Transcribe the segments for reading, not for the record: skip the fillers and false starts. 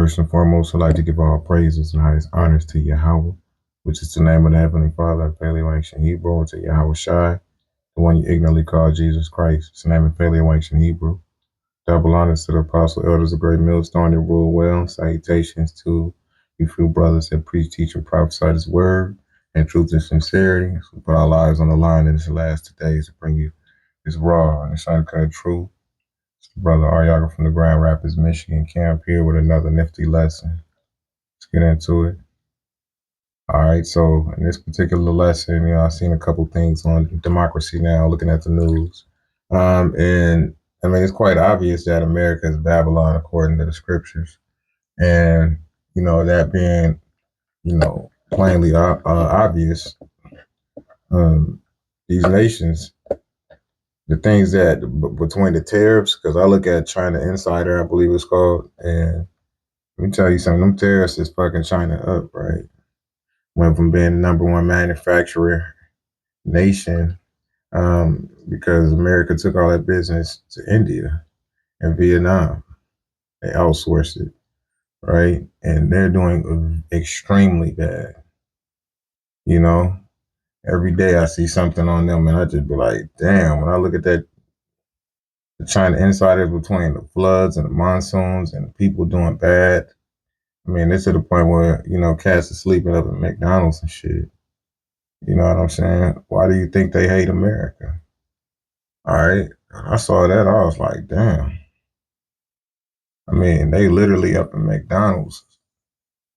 First and foremost, I'd like to give all praises and highest honors to Yahweh, which is the name of the Heavenly Father in Paleo Ancient Hebrew, and to Yahweh Shai, the one you ignorantly call Jesus Christ. It's the name of Paleo Ancient Hebrew. Double honors to the apostle elders of Great Millstone that rule well. Salutations to you few brothers that preach, teach, and prophesy His word in truth and sincerity. So we put our lives on the line in this last 2 days to bring you this raw and this uncut truth. It's the brother Aryaga from the Grand Rapids, Michigan camp here with another nifty lesson. Let's get into it. All right, so in this particular lesson, I've seen a couple things on democracy now, looking at the news. And I mean, it's quite obvious that America is Babylon according to the scriptures. And, that being, plainly obvious, these nations, the things that between the tariffs, because I look at China Insider, I believe it's called, and let me tell you something, them tariffs is fucking China up, right? Went from being the number one manufacturer nation because America took all that business to India and Vietnam. They outsourced it, right? And they're doing extremely bad. Every day I see something on them and I just be like, damn, when I look at that, the China Insiders between the floods and the monsoons and the people doing bad. I mean, it's to the point where, cats are sleeping up at McDonald's and shit. You know what I'm saying? Why do you think they hate America? All right. I saw that. I was like, damn. I mean, they literally up in McDonald's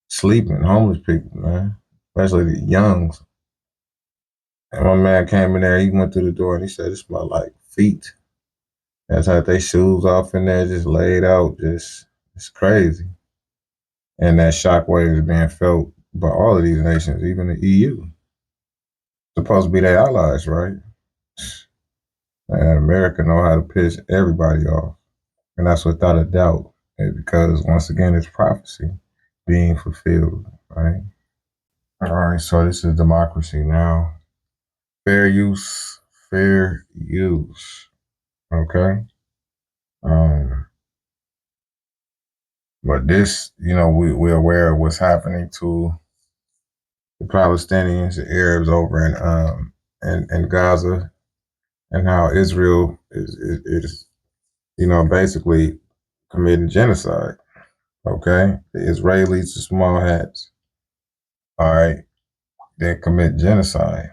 sleeping, homeless people, man, especially the youngs. And my man came in there, he went through the door and he said, it smelled like feet. That's how they shoes off in there, just laid out. It's crazy. And that shockwave is being felt by all of these nations, even the EU. Supposed to be their allies, right? And America know how to piss everybody off. And that's without a doubt. Because once again, it's prophecy being fulfilled, right? All right, so this is democracy now. Fair use, okay? But this, we're aware of what's happening to the Palestinians, the Arabs over in Gaza, and how Israel is basically committing genocide. Okay, the Israelis, the small hats, all right, they commit genocide,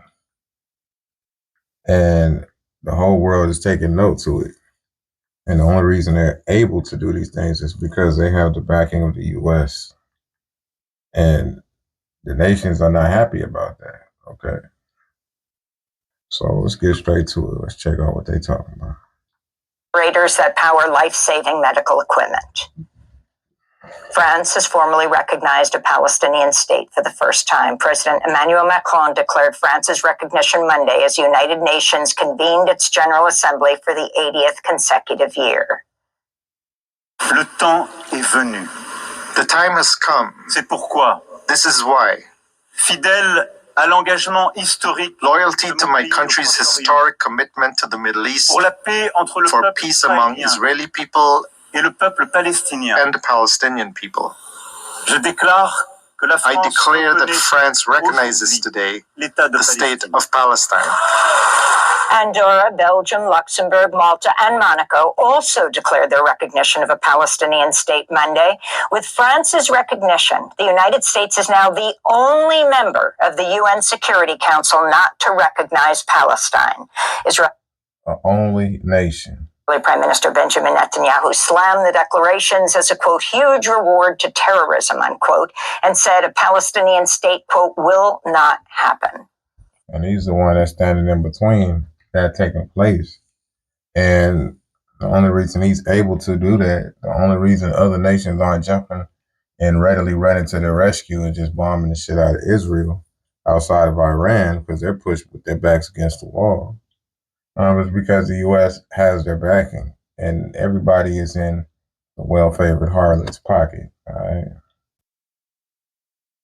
and the whole world is taking note to it. And the only reason they're able to do these things is because they have the backing of the U.S. And the nations are not happy about that. Okay. So let's get straight to it. Let's check out what they're talking about. Operators that power life-saving medical equipment. France has formally recognized a Palestinian state for the first time. President Emmanuel Macron declared France's recognition Monday as the United Nations convened its General Assembly for the 80th consecutive year. Le temps est venu. The time has come. C'est pourquoi, This is why, fidèle à l'engagement historique loyalty to my country's historic commitment to the Middle East, pour la paix entre le for peuple peace among israélien Israeli people et le peuple palestinien, and the Palestinian people, je déclare que la I France declare that reconnaît France recognizes today l'État de the state Palestine. of Palestine. Andorra, Belgium, Luxembourg, Malta, and Monaco also declared their recognition of a Palestinian state Monday. With France's recognition, the United States is now the only member of the UN Security Council not to recognize Palestine. Israel, only nation. Prime Minister Benjamin Netanyahu slammed the declarations as a, quote, huge reward to terrorism, unquote, and said a Palestinian state, quote, will not happen. And he's the one that's standing in between that taking place. And the only reason he's able to do that, the only reason other nations aren't jumping and readily running to their rescue and just bombing the shit out of Israel outside of Iran because they're pushed with their backs against the wall, is because the U.S. has their backing and everybody is in the well-favored harlot's pocket. All right.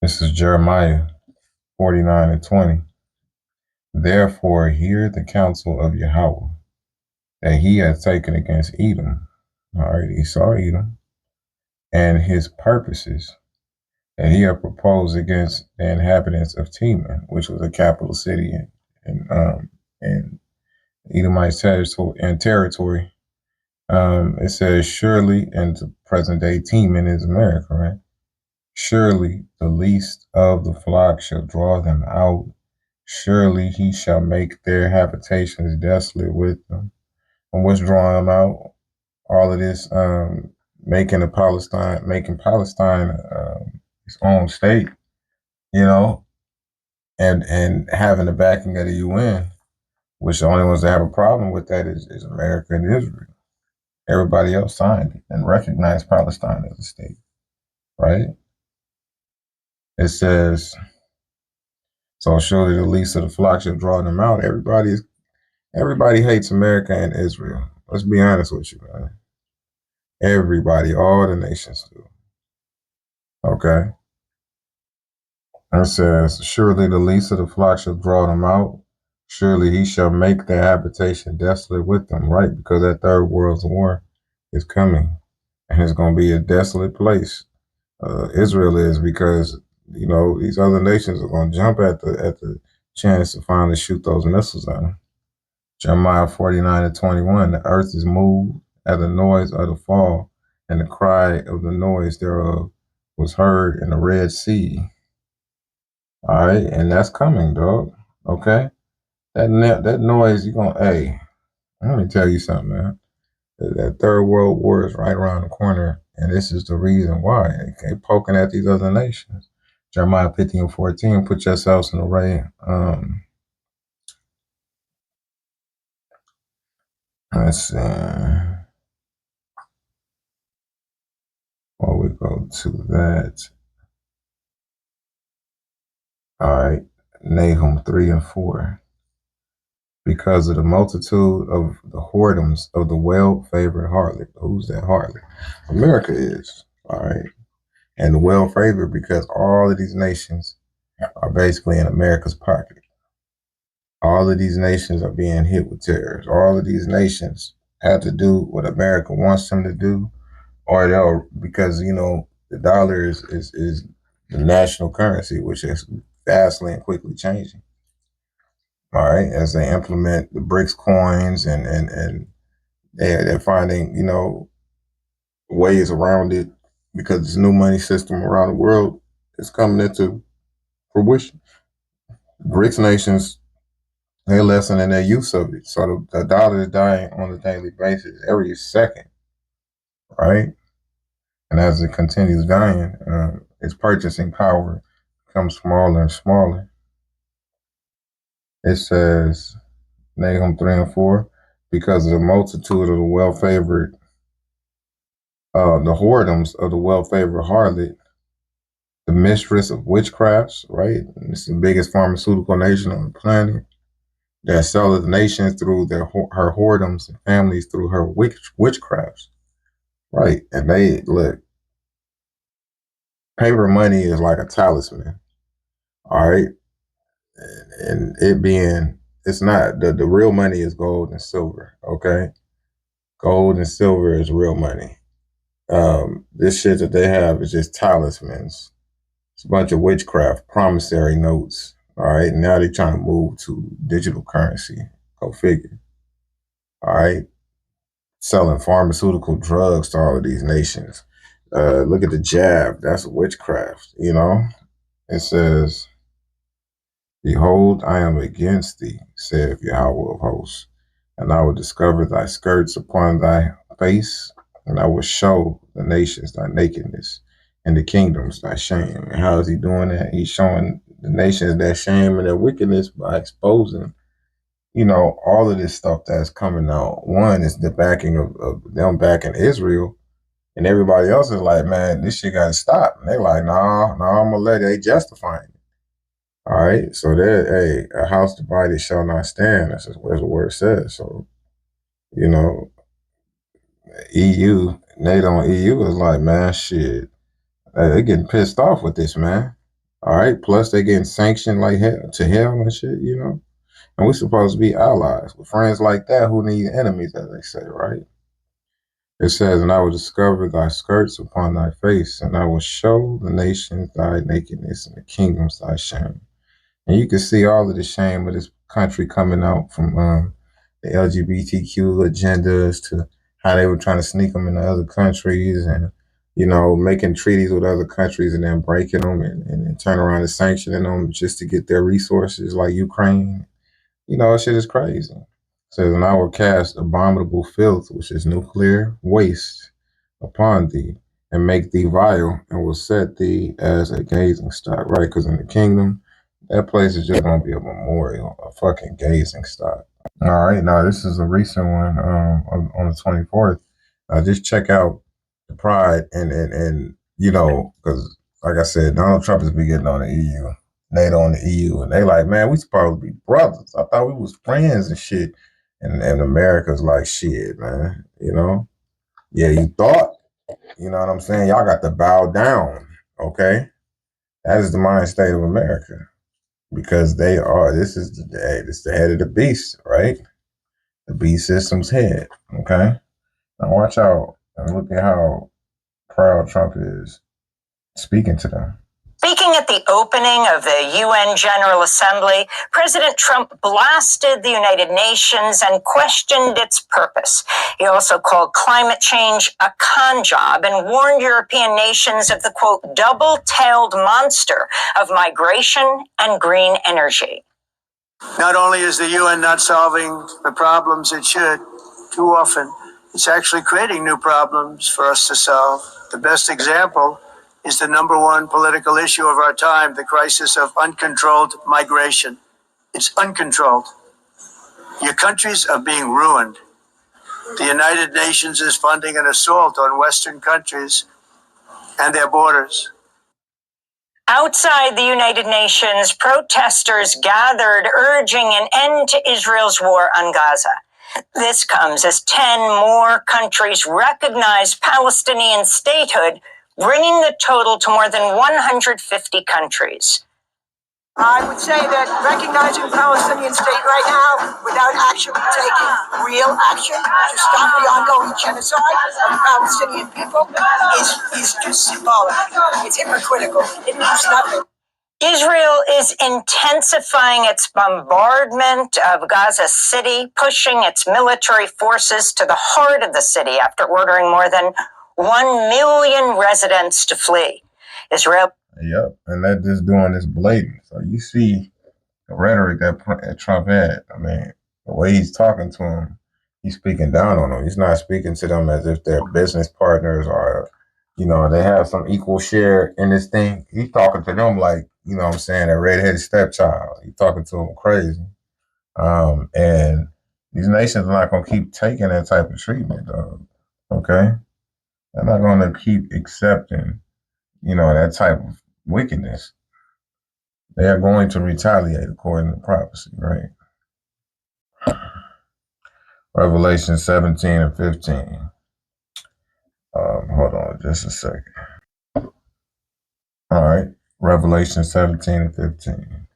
This is Jeremiah 49:20. Therefore, hear the counsel of Yahweh that he has taken against Edom. All right, Esau, Edom, and his purposes that he had proposed against the inhabitants of Teman, which was a capital city in Edomite territory. It says, surely, and the present day Teman is America, right? Surely the least of the flock shall draw them out. Surely he shall make their habitations desolate with them. And what's drawing them out? All of this, making Palestine its own state, and having the backing of the UN, which the only ones that have a problem with that is America and Israel. Everybody else signed it and recognized Palestine as a state, right? It says, so surely the least of the flock shall draw them out. Everybody hates America and Israel. Let's be honest with you, man. Everybody, all the nations do. Okay. It says, surely the least of the flock shall draw them out. Surely he shall make their habitation desolate with them, right? Because that third world's war is coming. And it's going to be a desolate place. Israel is, because, these other nations are going to jump at the chance to finally shoot those missiles at them. Jeremiah 49:21, the earth is moved at the noise of the fall, and the cry of the noise thereof was heard in the Red Sea. All right, and that's coming, dog. Okay, that noise, hey, let me tell you something, man. That third world war is right around the corner, and this is the reason why they poking at these other nations. Jeremiah 15:14, put yourselves in array. Let's see. Well, we go to that. All right, Nahum 3:4. Because of the multitude of the whoredoms of the well-favored harlot. Who's that harlot? America is. All right. And the well-favored because all of these nations are basically in America's pocket. All of these nations are being hit with terrors. All of these nations have to do what America wants them to do, or they'll, because, the dollar is the national currency, which is vastly and quickly changing. All right, as they implement the BRICS coins and they're finding, ways around it, because this new money system around the world is coming into fruition. BRICS nations, they're lessening their use of it. So the dollar is dying on a daily basis, every second, right? And as it continues dying, its purchasing power becomes smaller and smaller. It says, Nahum 3:4, because of the multitude of the well-favored, the whoredoms of the well-favored harlot, the mistress of witchcrafts, right? And it's the biggest pharmaceutical nation on the planet that selleth nations through her whoredoms and families through her witchcrafts, right? And they, look, paper money is like a talisman, all right? And it's not, the real money is gold and silver, okay? Gold and silver is real money. This shit that they have is just talismans. It's a bunch of witchcraft, promissory notes. All right. Now they're trying to move to digital currency. Go figure. All right. Selling pharmaceutical drugs to all of these nations. Look at the jab. That's witchcraft. It says, behold, I am against thee, saith Yahweh of hosts, and I will discover thy skirts upon thy face, and I will show the nations thy nakedness, and the kingdoms thy shame. And how is he doing that? He's showing the nations their shame and their wickedness by exposing, all of this stuff that's coming out. One is the backing of them backing Israel, and everybody else is like, man, this shit got to stop. And they're like, nah, I'm going to let it. They justifying it. All right. So a house divided shall not stand. That's what the word says. So, EU, NATO and EU is like, man, shit. They're getting pissed off with this, man. All right. Plus, they're getting sanctioned like hell and shit, And we're supposed to be allies with friends like that who need enemies, as they say, right? It says, and I will discover thy skirts upon thy face, and I will show the nations thy nakedness and the kingdoms thy shame. And you can see all of the shame of this country coming out from the LGBTQ agendas to how they were trying to sneak them into other countries and, you know, making treaties with other countries and then breaking them and turn around and sanctioning them just to get their resources like Ukraine. You know, shit is crazy. It says, and I will cast abominable filth, which is nuclear waste, upon thee, and make thee vile, and will set thee as a gazing stock, right? Because in the kingdom, that place is just going to be a memorial, a fucking gazing stock. All right, now this is a recent one on the 24th. Just check out the Pride and you know, because like I said, Donald Trump is be getting on the EU, NATO on the EU, and they like, man, we supposed to be brothers. I thought we was friends and shit. And America's like, shit, man, you know? Yeah, you thought, you know what I'm saying? Y'all got to bow down, okay? That is the mind state of America. Because they are, this is the head of the beast, right? The beast system's head, okay? Now watch out and look at how proud Trump is speaking to them. Speaking at the opening of the UN General Assembly, President Trump blasted the United Nations and questioned its purpose. He also called climate change a con job and warned European nations of the, quote, double-tailed monster of migration and green energy. Not only is the UN not solving the problems it should, too often, it's actually creating new problems for us to solve. The best example is the number one political issue of our time, the crisis of uncontrolled migration. It's uncontrolled. Your countries are being ruined. The United Nations is funding an assault on Western countries and their borders. Outside the United Nations, protesters gathered urging an end to Israel's war on Gaza. This comes as 10 more countries recognize Palestinian statehood, bringing the total to more than 150 countries. I would say that recognizing the Palestinian state right now, without actually taking real action to stop the ongoing genocide of the Palestinian people, is just symbolic. It's hypocritical. It means nothing. Israel is intensifying its bombardment of Gaza City, pushing its military forces to the heart of the city after ordering more than 1 million residents to flee. Israel. Yep, and that just doing this blatant. So you see the rhetoric that Trump had. I mean, the way he's talking to them, he's speaking down on them. He's not speaking to them as if they're business partners or, you know, they have some equal share in this thing. He's talking to them like, you know what I'm saying, a redheaded stepchild. He's talking to them crazy. And these nations are not going to keep taking that type of treatment, dog. Okay? They're not going to keep accepting, you know, that type of wickedness. They are going to retaliate according to prophecy, right? Revelation 17 and 15. Hold on just a second. All right. Revelation 17 and 15.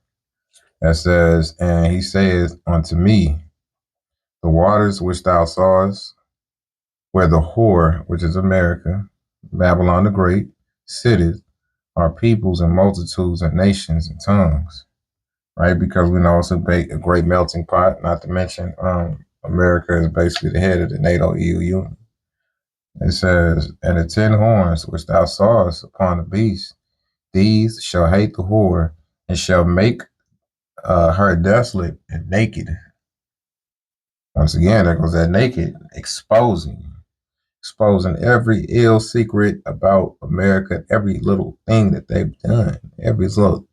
That says, and he says unto me, the waters which thou sawest, where the whore, which is America, Babylon the Great, sitteth, are peoples and multitudes and nations and tongues, right? Because we know it's a great melting pot, not to mention America is basically the head of the NATO EU union. It says, and the 10 horns which thou sawest upon the beast, these shall hate the whore and shall make her desolate and naked. Once again, there goes that naked, exposing every ill secret about America, every little thing that they've done, every little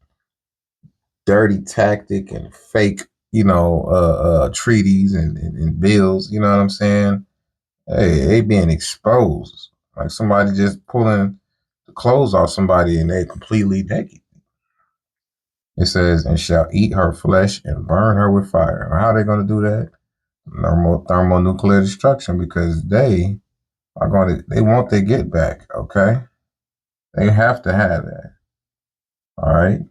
dirty tactic and fake, you know, treaties and bills, you know what I'm saying? Hey, they being exposed. Like somebody just pulling the clothes off somebody and they're completely naked. It says, and shall eat her flesh and burn her with fire. How are they going to do that? Thermonuclear destruction, because they want their get back, okay? They have to have that. All right?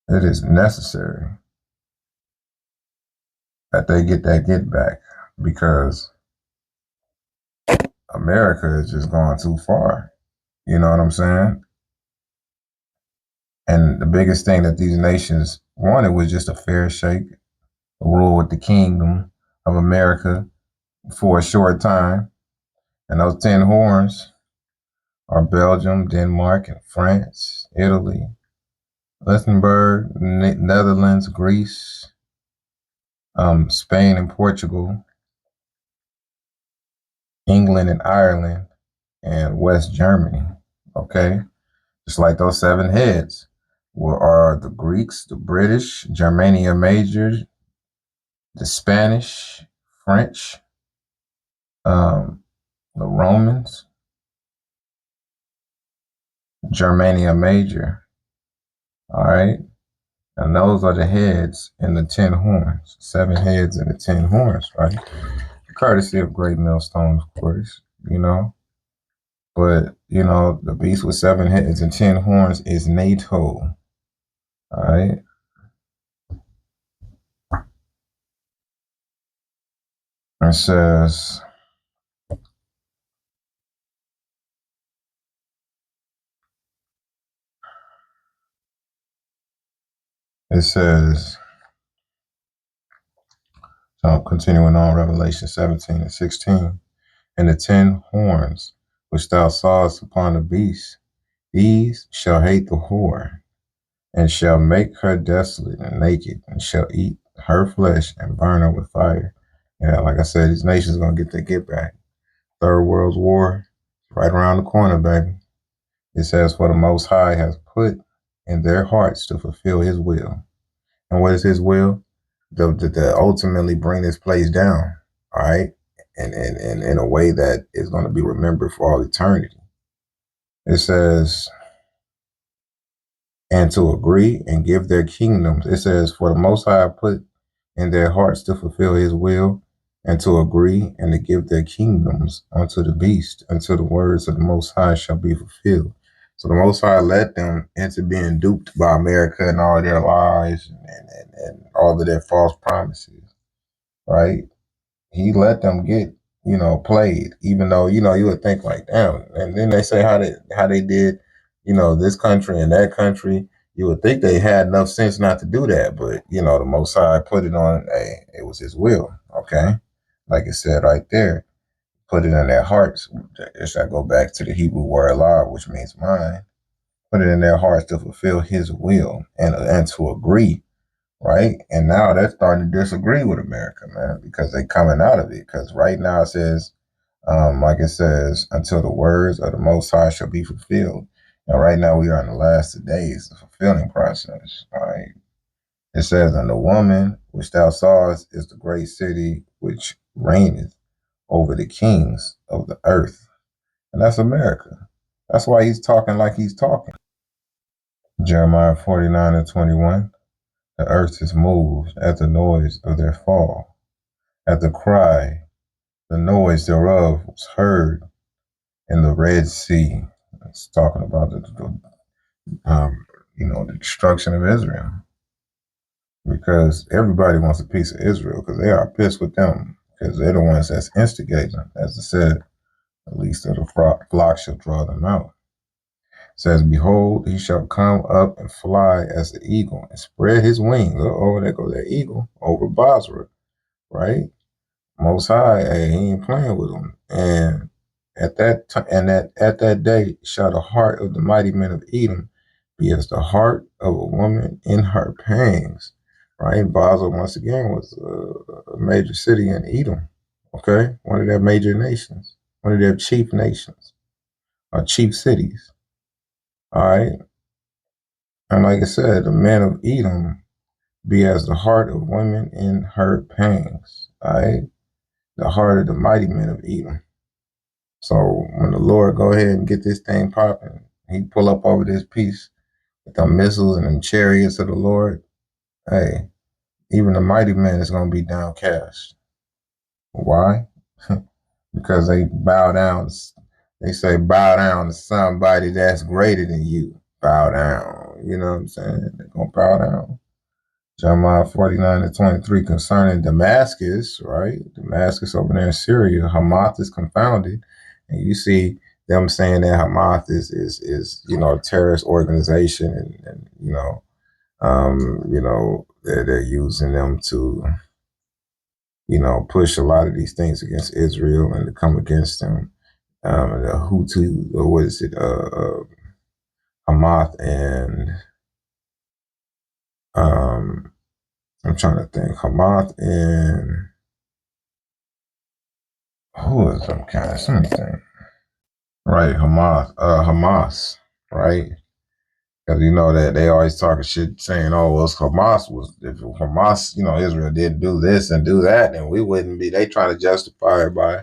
It is necessary that they get that get back, because America has just gone too far. You know what I'm saying? And the biggest thing that these nations wanted was just a fair shake, a rule with the kingdom of America for a short time. And those 10 horns are Belgium, Denmark, and France, Italy, Luxembourg, Netherlands, Greece, Spain and Portugal, England and Ireland, and West Germany. Okay? Just like those 7 heads are the Greeks, the British, Germania Major, the Spanish, French, the Romans, Germania Major. All right? And those are the heads in the 10 horns. 7 heads in the 10 horns, right? Courtesy of Great Millstone, of course, you know. But, you know, the beast with 7 heads and 10 horns is NATO. All right? It says, so continuing on, Revelation 17 and 16, and the 10 horns which thou sawest upon the beast, these shall hate the whore, and shall make her desolate and naked, and shall eat her flesh and burn her with fire. Yeah, like I said, these nations gonna get their get back. Third World War, right around the corner, baby. It says, for the Most High has put in their hearts to fulfill his will. And what is his will? To ultimately bring this place down, all right? And in a way that is going to be remembered for all eternity. It says, and to agree and give their kingdoms. It says, for the Most High put in their hearts to fulfill his will, and to agree and to give their kingdoms unto the beast, until the words of the Most High shall be fulfilled. So the Most High led them into being duped by America and all their lies and all of their false promises, right? He let them get, you know, played, even though, you know, you would think like, damn. And then they say how they did, you know, this country and that country. You would think they had enough sense not to do that, but you know, the Most High put it on. Hey, it was His will. Okay, like it said right there, put it in their hearts. This I go back to the Hebrew word "law," which means mind. Put it in their hearts to fulfill His will and to agree. Right. And now they're starting to disagree with America, man, because they're coming out of it. Because right now it says, like it says, until the words of the Most High shall be fulfilled. And right now we are in the last of days, the fulfilling process. All right. It says, and the woman which thou sawest is the great city which reigneth over the kings of the earth. And that's America. That's why he's talking like he's talking. Jeremiah 49 and 21. The earth is moved at the noise of their fall. At the cry, the noise thereof was heard in the Red Sea. It's talking about the destruction of Israel. Because everybody wants a piece of Israel because they are pissed with them because they're the ones that's instigating. As it said, at least of the flock shall draw them out. It says, behold, he shall come up and fly as the eagle and spread his wings. Oh, there goes that eagle over Basra, right? Most High, hey, he ain't playing with them. And at that day shall the heart of the mighty men of Edom be as the heart of a woman in her pangs, right? Basra, once again, was a major city in Edom, okay? One of their major nations, one of their chief nations, or chief cities. All right. And like I said, the men of Edom be as the heart of women in her pangs. All right. The heart of the mighty men of Edom. So when the Lord go ahead and get this thing popping, he pull up over this piece with the missiles and them chariots of the Lord. Hey, even the mighty man is going to be downcast. Why? Because they bow down. They say bow down to somebody that's greater than you. Bow down. You know what I'm saying? They're going to bow down. Jeremiah 49 and 23 concerning Damascus, right? Damascus over there in Syria. Hamath is confounded, And you see them saying that Hamas is you know, a terrorist organization, and you know, they're using them to, you know, push a lot of these things against Israel and to come against them. The Hutu, or what is it, Hamas, and I'm trying to think, Hamas and who is some kind of something, right? Hamas, right? Because you know that they always talking shit, saying, "Oh, well, if Hamas, you know, Israel did do this and do that, then we wouldn't be." They try to justify it by,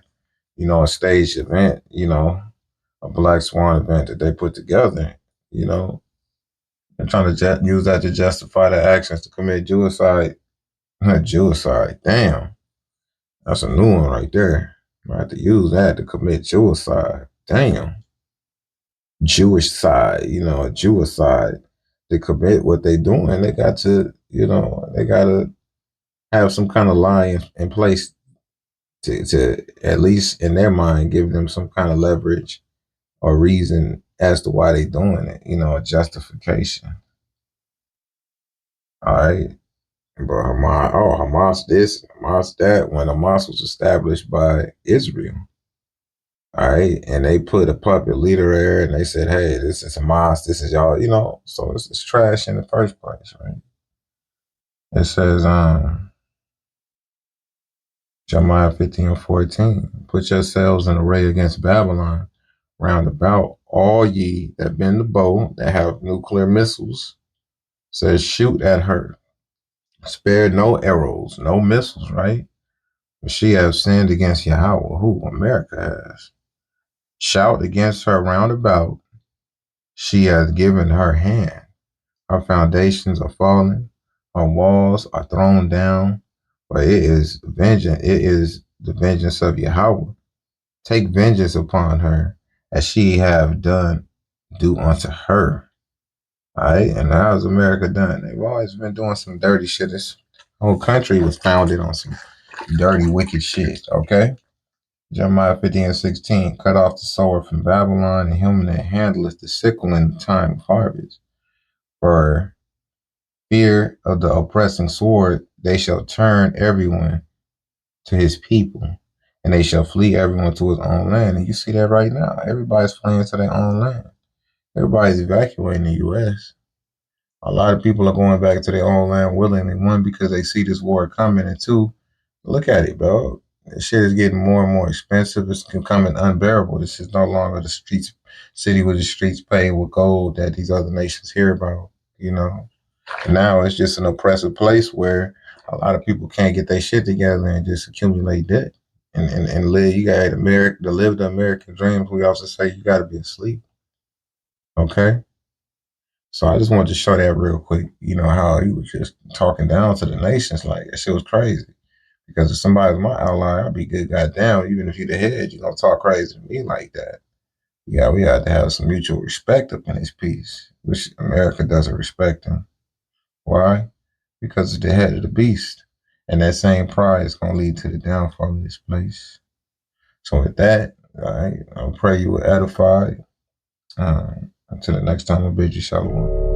you know, a staged event, you know, a Black Swan event that they put together, you know, and trying to use that to justify their actions to commit suicide. Suicide, damn, that's a new one right there. I have to use that to commit suicide. Damn. Jewish side, you know, a Jewish side, to commit what they doing, they got to, you know, they got to have some kind of lie in place to, at least in their mind, give them some kind of leverage or reason as to why they doing it, you know, a justification. All right. But Hamas this, Hamas that, when Hamas was established by Israel. All right. And they put a puppet leader there and they said, hey, this is Hamas, this is y'all, you know, so it's trash in the first place, right? It says, Jeremiah 15:14, put yourselves in array against Babylon, round about, all ye that bend the bow, that have nuclear missiles, says shoot at her. Spare no arrows, no missiles, right? But she has sinned against Yahweh, who America has. Shout against her round about, she has given her hand. Her foundations are fallen, her walls are thrown down, but it is the vengeance of Yahweh. Take vengeance upon her, as she have done, do unto her. All right, and how's America done? They've always been doing some dirty shit. This whole country was founded on some dirty, wicked shit, okay? Jeremiah 15:16, cut off the sword from Babylon, and him that handleth the sickle in the time of harvest. For fear of the oppressing sword, they shall turn everyone to his people, and they shall flee everyone to his own land. And you see that right now. Everybody's fleeing to their own land. Everybody's evacuating the U.S. A lot of people are going back to their own land willingly. One, because they see this war coming, and two, look at it, bro. This shit is getting more and more expensive. It's becoming unbearable. This is no longer the city with the streets paved with gold that these other nations hear about, you know. Now it's just an oppressive place where a lot of people can't get their shit together and just accumulate debt and live. You got to live the American dreams. We also say you got to be asleep. Okay. So I just wanted to show that real quick, you know, how he was just talking down to the nations. Like, that shit was crazy. Because if somebody's my ally, I'd be good goddamn, even if you're the head, you don't talk crazy to me like that. Yeah, we have to have some mutual respect up in this piece, which America doesn't respect them. Why? Because it's the head of the beast. And that same pride is going to lead to the downfall of this place. So with that, I pray you were edified. Until the next time, I bid you shalom.